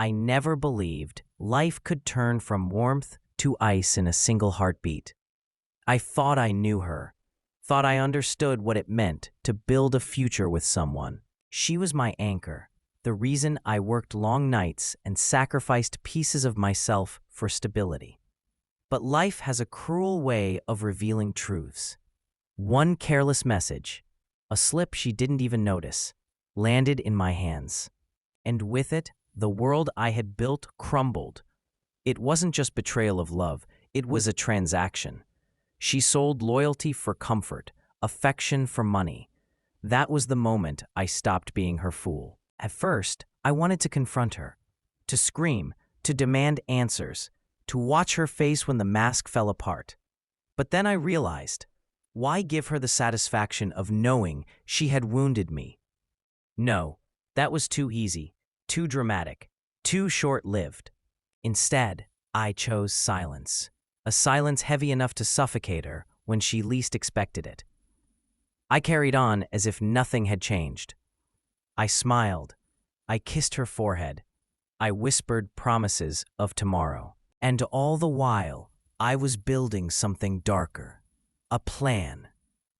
I never believed life could turn from warmth to ice in a single heartbeat. I thought I knew her, thought I understood what it meant to build a future with someone. She was my anchor, the reason I worked long nights and sacrificed pieces of myself for stability. But life has a cruel way of revealing truths. One careless message, a slip she didn't even notice, landed in my hands. And with it, the world I had built crumbled. It wasn't just betrayal of love, it was a transaction. She sold loyalty for comfort, affection for money. That was the moment I stopped being her fool. At first, I wanted to confront her, to scream, to demand answers, to watch her face when the mask fell apart. But then I realized, why give her the satisfaction of knowing she had wounded me? No, that was too easy, too dramatic, too short-lived. Instead, I chose silence, a silence heavy enough to suffocate her when she least expected it. I carried on as if nothing had changed. I smiled. I kissed her forehead. I whispered promises of tomorrow. And all the while, I was building something darker. A plan.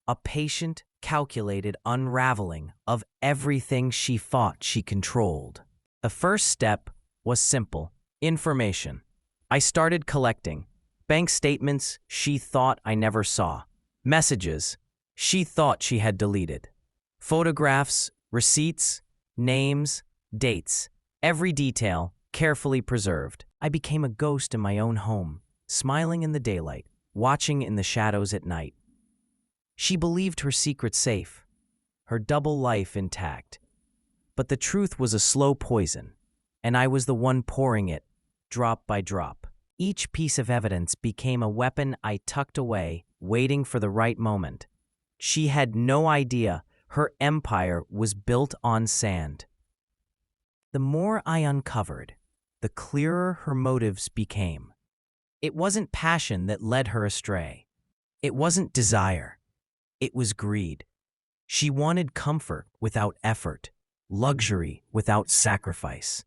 A patient, calculated unraveling of everything she thought she controlled. The first step was simple: information. I started collecting bank statements she thought I never saw, messages she thought she had deleted, photographs, receipts, names, dates, every detail carefully preserved. I became a ghost in my own home, smiling in the daylight, watching in the shadows at night. She believed her secret safe, her double life intact. But the truth was a slow poison, and I was the one pouring it, drop by drop. Each piece of evidence became a weapon I tucked away, waiting for the right moment. She had no idea her empire was built on sand. The more I uncovered, the clearer her motives became. It wasn't passion that led her astray. It wasn't desire. It was greed. She wanted comfort without effort, luxury without sacrifice.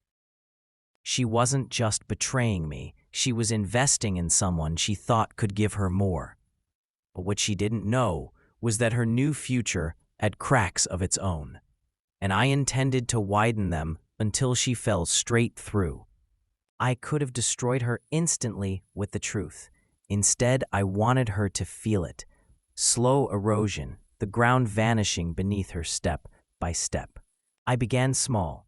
She wasn't just betraying me, she was investing in someone she thought could give her more. But what she didn't know was that her new future had cracks of its own, and I intended to widen them until she fell straight through. I could have destroyed her instantly with the truth. Instead, I wanted her to feel it. Slow erosion, the ground vanishing beneath her step by step. I began small.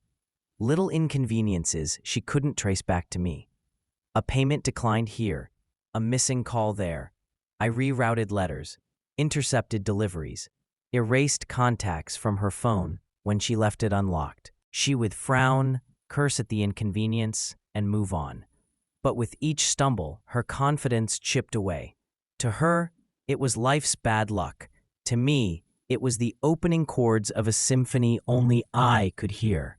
Little inconveniences she couldn't trace back to me. A payment declined here, a missing call there. I rerouted letters, intercepted deliveries, erased contacts from her phone when she left it unlocked. She would frown, curse at the inconvenience, and move on. But with each stumble, her confidence chipped away. To her, it was life's bad luck. To me, it was the opening chords of a symphony only I could hear.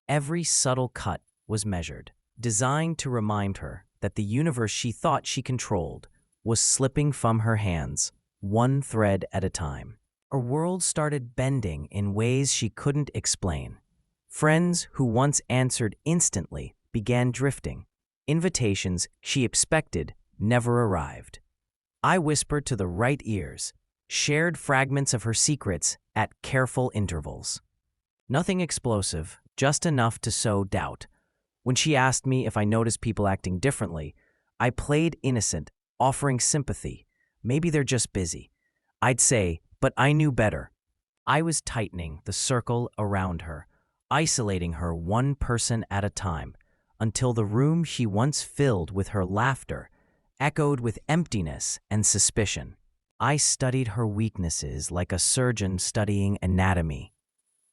Every subtle cut was measured, designed to remind her that the universe she thought she controlled was slipping from her hands, one thread at a time. Her world started bending in ways she couldn't explain. Friends who once answered instantly began drifting. Invitations she expected never arrived. I whispered to the right ears, shared fragments of her secrets at careful intervals. Nothing explosive, just enough to sow doubt. When she asked me if I noticed people acting differently, I played innocent, offering sympathy. Maybe they're just busy. I'd say, but I knew better. I was tightening the circle around her, isolating her one person at a time, until the room she once filled with her laughter echoed with emptiness and suspicion. I studied her weaknesses like a surgeon studying anatomy.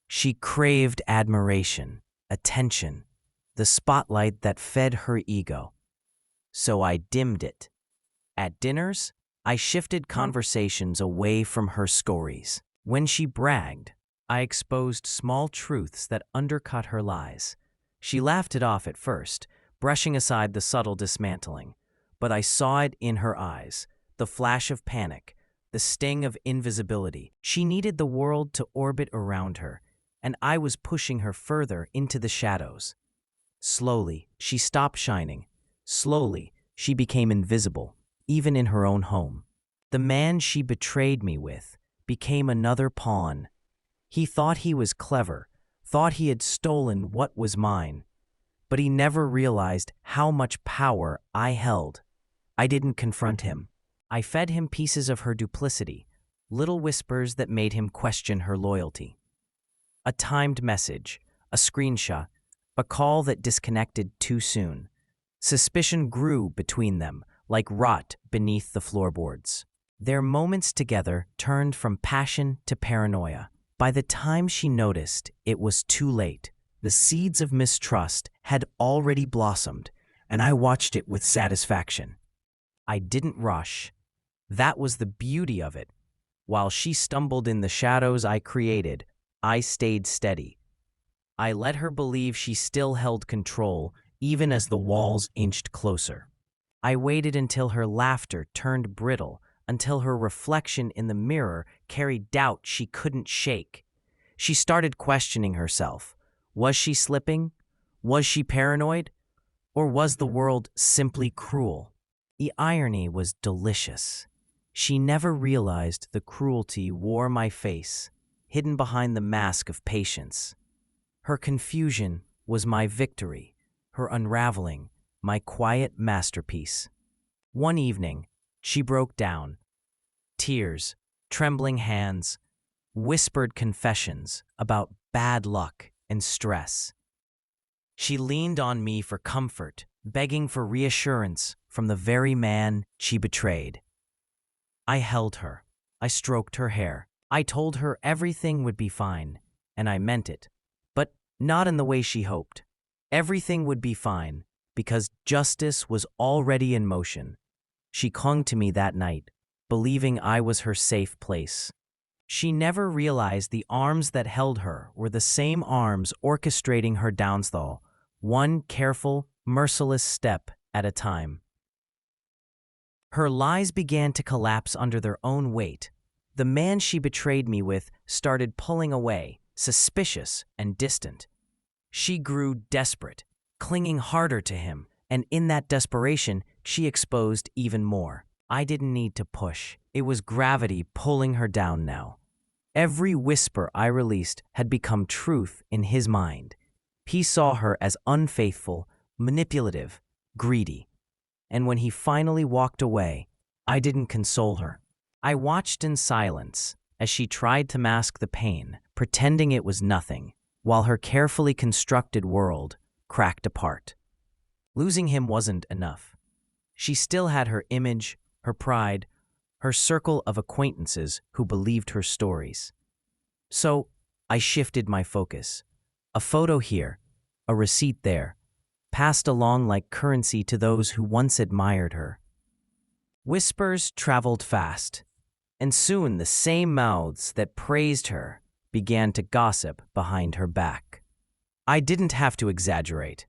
She craved admiration, attention, the spotlight that fed her ego. So I dimmed it. At dinners, I shifted conversations away from her stories. When she bragged, I exposed small truths that undercut her lies. She laughed it off at first, brushing aside the subtle dismantling. But I saw it in her eyes, the flash of panic, the sting of invisibility. She needed the world to orbit around her, and I was pushing her further into the shadows. Slowly, she stopped shining. Slowly, she became invisible, even in her own home. The man she betrayed me with became another pawn. He thought he was clever, thought he had stolen what was mine, but he never realized how much power I held. I didn't confront him. I fed him pieces of her duplicity, little whispers that made him question her loyalty. A timed message, a screenshot, a call that disconnected too soon. Suspicion grew between them, like rot beneath the floorboards. Their moments together turned from passion to paranoia. By the time she noticed, it was too late. The seeds of mistrust had already blossomed, and I watched it with satisfaction. I didn't rush. That was the beauty of it. While she stumbled in the shadows I created, I stayed steady. I let her believe she still held control, even as the walls inched closer. I waited until her laughter turned brittle, until her reflection in the mirror carried doubt she couldn't shake. She started questioning herself. Was she slipping? Was she paranoid? Or was the world simply cruel? The irony was delicious. She never realized the cruelty wore my face, hidden behind the mask of patience. Her confusion was my victory, her unraveling, my quiet masterpiece. One evening, she broke down. Tears, trembling hands, whispered confessions about bad luck and stress. She leaned on me for comfort, begging for reassurance from the very man she betrayed. I held her. I stroked her hair. I told her everything would be fine, and I meant it. But not in the way she hoped. Everything would be fine, because justice was already in motion. She clung to me that night, believing I was her safe place. She never realized the arms that held her were the same arms orchestrating her downfall, one careful, merciless step at a time. Her lies began to collapse under their own weight. The man she betrayed me with started pulling away, suspicious and distant. She grew desperate, clinging harder to him, and in that desperation, she exposed even more. I didn't need to push. It was gravity pulling her down now. Every whisper I released had become truth in his mind. He saw her as unfaithful, manipulative, greedy. And when he finally walked away, I didn't console her. I watched in silence as she tried to mask the pain, pretending it was nothing, while her carefully constructed world cracked apart. Losing him wasn't enough. She still had her image, her pride, her circle of acquaintances who believed her stories. So I shifted my focus. A photo here, a receipt there, passed along like currency to those who once admired her. Whispers traveled fast, and soon the same mouths that praised her began to gossip behind her back. I didn't have to exaggerate.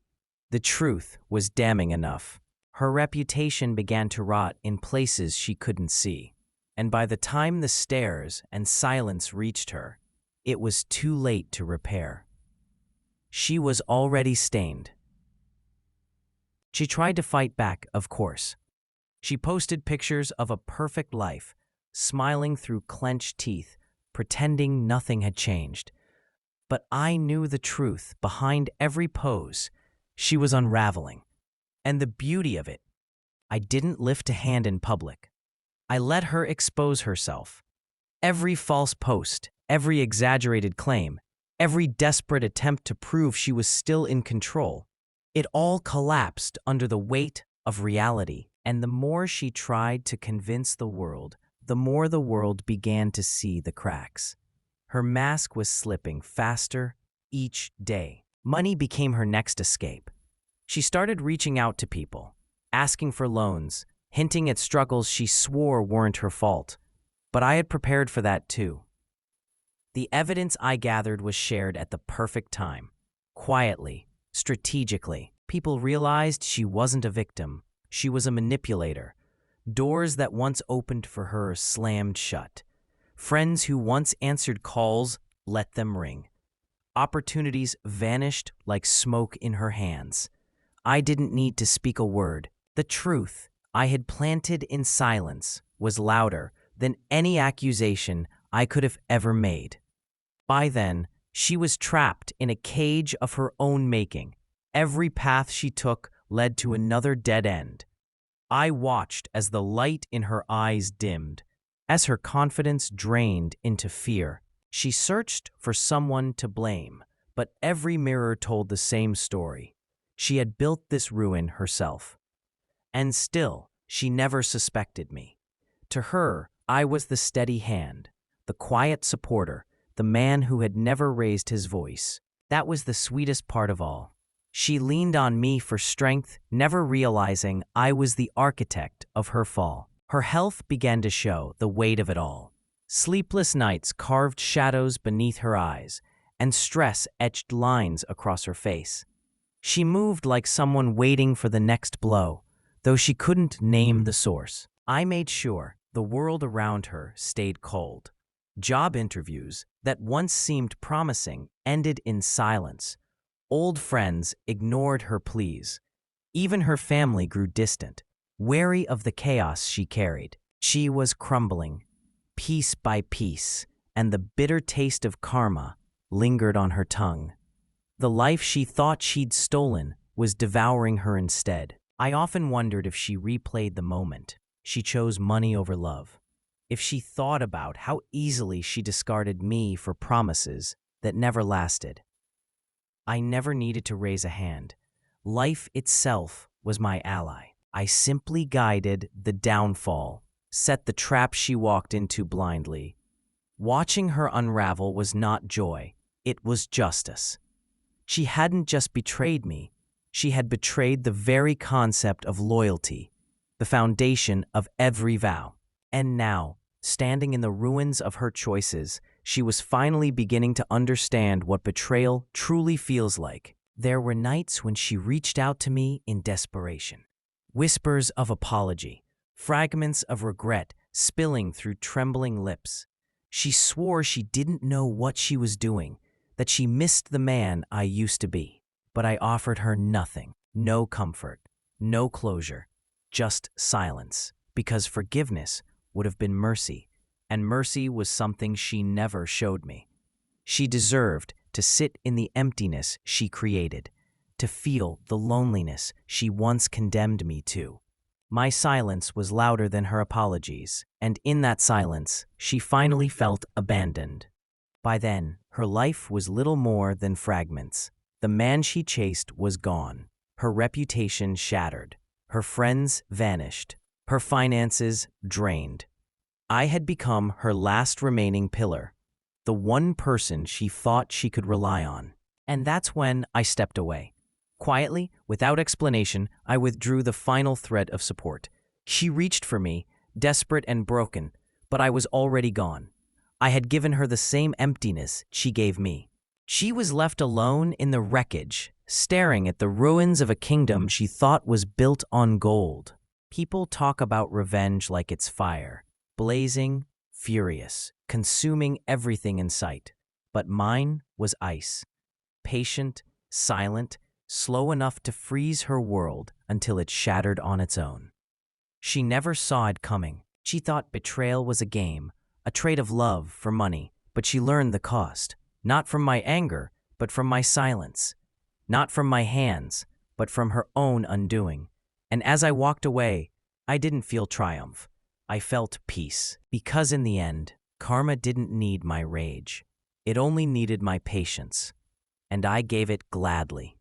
The truth was damning enough. Her reputation began to rot in places she couldn't see, and by the time the stares and silence reached her, it was too late to repair. She was already stained. She tried to fight back, of course. She posted pictures of a perfect life, smiling through clenched teeth, pretending nothing had changed. But I knew the truth behind every pose. She was unraveling. And the beauty of it, I didn't lift a hand in public. I let her expose herself. Every false post, every exaggerated claim, every desperate attempt to prove she was still in control, it all collapsed under the weight of reality. And the more she tried to convince the world, the more the world began to see the cracks. Her mask was slipping faster each day. Money became her next escape. She started reaching out to people, asking for loans, hinting at struggles she swore weren't her fault. But I had prepared for that too. The evidence I gathered was shared at the perfect time. Quietly, strategically, people realized she wasn't a victim. She was a manipulator. Doors that once opened for her slammed shut. Friends who once answered calls let them ring. Opportunities vanished like smoke in her hands. I didn't need to speak a word. The truth I had planted in silence was louder than any accusation I could have ever made. By then, she was trapped in a cage of her own making. Every path she took led to another dead end. I watched as the light in her eyes dimmed, as her confidence drained into fear. She searched for someone to blame, but every mirror told the same story. She had built this ruin herself. And still, she never suspected me. To her, I was the steady hand, the quiet supporter, the man who had never raised his voice. That was the sweetest part of all. She leaned on me for strength, never realizing I was the architect of her fall. Her health began to show the weight of it all. Sleepless nights carved shadows beneath her eyes, and stress etched lines across her face. She moved like someone waiting for the next blow, though she couldn't name the source. I made sure the world around her stayed cold. Job interviews that once seemed promising ended in silence. Old friends ignored her pleas. Even her family grew distant, wary of the chaos she carried. She was crumbling, piece by piece, and the bitter taste of karma lingered on her tongue. The life she thought she'd stolen was devouring her instead. I often wondered if she replayed the moment. She chose money over love. If she thought about how easily she discarded me for promises that never lasted. I never needed to raise a hand. Life itself was my ally. I simply guided the downfall, set the trap she walked into blindly. Watching her unravel was not joy, it was justice. She hadn't just betrayed me, she had betrayed the very concept of loyalty, the foundation of every vow. And now, standing in the ruins of her choices, she was finally beginning to understand what betrayal truly feels like. There were nights when she reached out to me in desperation. Whispers of apology, fragments of regret spilling through trembling lips. She swore she didn't know what she was doing, that she missed the man I used to be. But I offered her nothing, no comfort, no closure, just silence, because forgiveness would have been mercy, and mercy was something she never showed me. She deserved to sit in the emptiness she created, to feel the loneliness she once condemned me to. My silence was louder than her apologies, and in that silence, she finally felt abandoned. By then, her life was little more than fragments. The man she chased was gone, her reputation shattered, her friends vanished, her finances drained. I had become her last remaining pillar, the one person she thought she could rely on. And that's when I stepped away. Quietly, without explanation, I withdrew the final thread of support. She reached for me, desperate and broken, but I was already gone. I had given her the same emptiness she gave me. She was left alone in the wreckage, staring at the ruins of a kingdom she thought was built on gold. People talk about revenge like it's fire, blazing, furious, consuming everything in sight. But mine was ice, patient, silent, slow enough to freeze her world until it shattered on its own. She never saw it coming. She thought betrayal was a game, a trade of love for money, but she learned the cost, not from my anger, but from my silence, not from my hands, but from her own undoing. And as I walked away, I didn't feel triumph. I felt peace, because in the end, karma didn't need my rage. It only needed my patience, and I gave it gladly.